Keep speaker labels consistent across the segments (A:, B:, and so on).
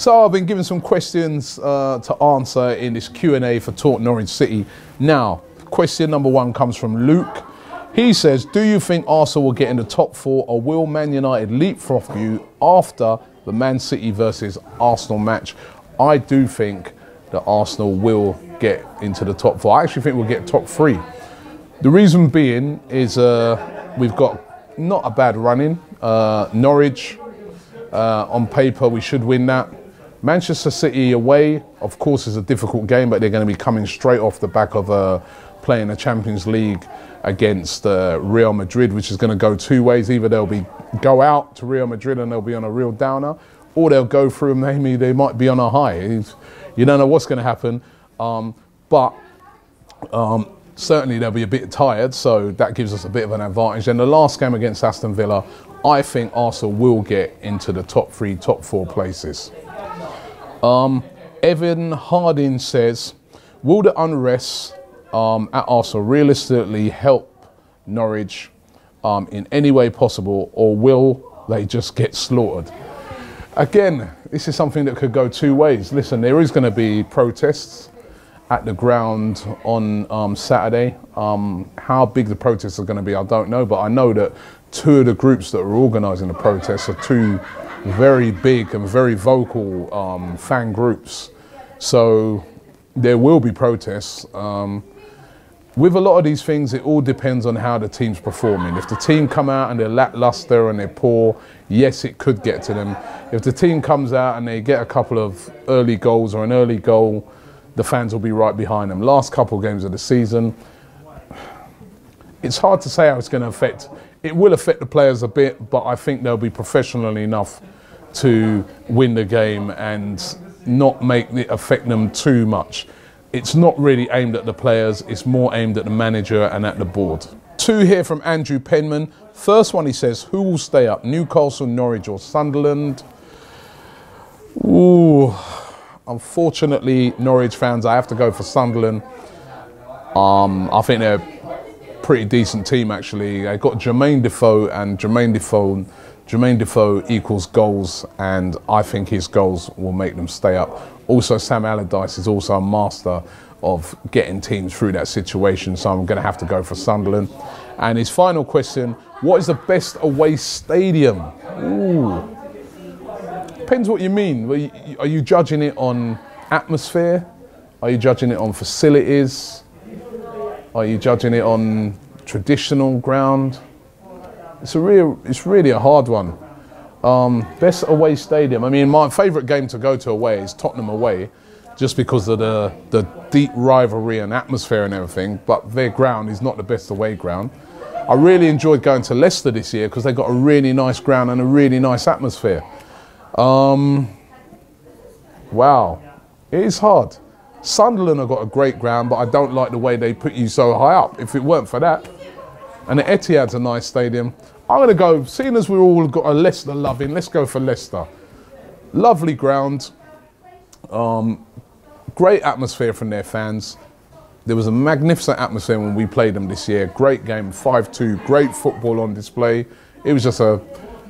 A: So I've been given some questions to answer in this Q&A for Talk Norwich City. Now, question number one comes from Luke. He says, do you think Arsenal will get in the top four, or will Man United leapfrog you after the Man City versus Arsenal match? I do think that Arsenal will get into the top four. I actually think we'll get top three. The reason being is we've got not a bad run-in. Norwich, on paper, we should win that. Manchester City away, of course, is a difficult game, but they're going to be coming straight off the back of playing the Champions League against Real Madrid, which is going to go two ways. Either they'll go out to Real Madrid and they'll be on a real downer, or they'll go through and maybe they might be on a high. You don't know what's going to happen, but certainly they'll be a bit tired, so that gives us a bit of an advantage. And the last game against Aston Villa, I think Arsenal will get into the top three, top four places. Evan Harding says, will the unrest at Arsenal realistically help Norwich in any way possible, or will they just get slaughtered? Again, this is something that could go two ways. Listen, there is going to be protests at the ground on Saturday. How big the protests are going to be, I don't know, but I know that two of the groups that are organising the protests are two very big and very vocal fan groups. So there will be protests. With a lot of these things, it all depends on how the team's performing. If the team come out and they're lackluster and they're poor, yes, it could get to them. If the team comes out and they get a couple of early goals or an early goal, the fans will be right behind them. Last couple of games of the season, it's hard to say how it's going to affect. It will affect the players a bit, but I think they'll be professional enough to win the game and not make it affect them too much. It's not really aimed at the players, it's more aimed at the manager and at the board. Two here from Andrew Penman. First one, he says, who will stay up, Newcastle, Norwich or Sunderland? Ooh, unfortunately, Norwich fans, I have to go for Sunderland. I think they're a pretty decent team, actually. They got Jermaine Defoe, and Jermaine Defoe equals goals, and I think his goals will make them stay up. Also, Sam Allardyce is also a master of getting teams through that situation, so I'm going to have to go for Sunderland. And his final question, what is the best away stadium? Ooh. Depends what you mean. Are you judging it on atmosphere? Are you judging it on facilities? Are you judging it on traditional ground? It's really a hard one. Best away stadium. I mean, my favourite game to go to away is Tottenham away, just because of the deep rivalry and atmosphere and everything. But their ground is not the best away ground. I really enjoyed going to Leicester this year because they got a really nice ground and a really nice atmosphere. Wow, it is hard. Sunderland have got a great ground, but I don't like the way they put you so high up. If it weren't for that. And the Etihad's a nice stadium. I'm going to go, seeing as we've all got a Leicester loving, let's go for Leicester. Lovely ground, great atmosphere from their fans. There was a magnificent atmosphere when we played them this year. Great game, 5-2, great football on display. It was just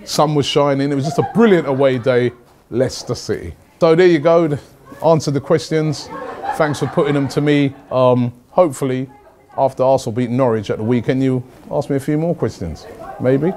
A: sun was shining. It was just a brilliant away day, Leicester City. So there you go, answered the questions. Thanks for putting them to me. Hopefully, after Arsenal beat Norwich at the weekend, you ask me a few more questions, maybe.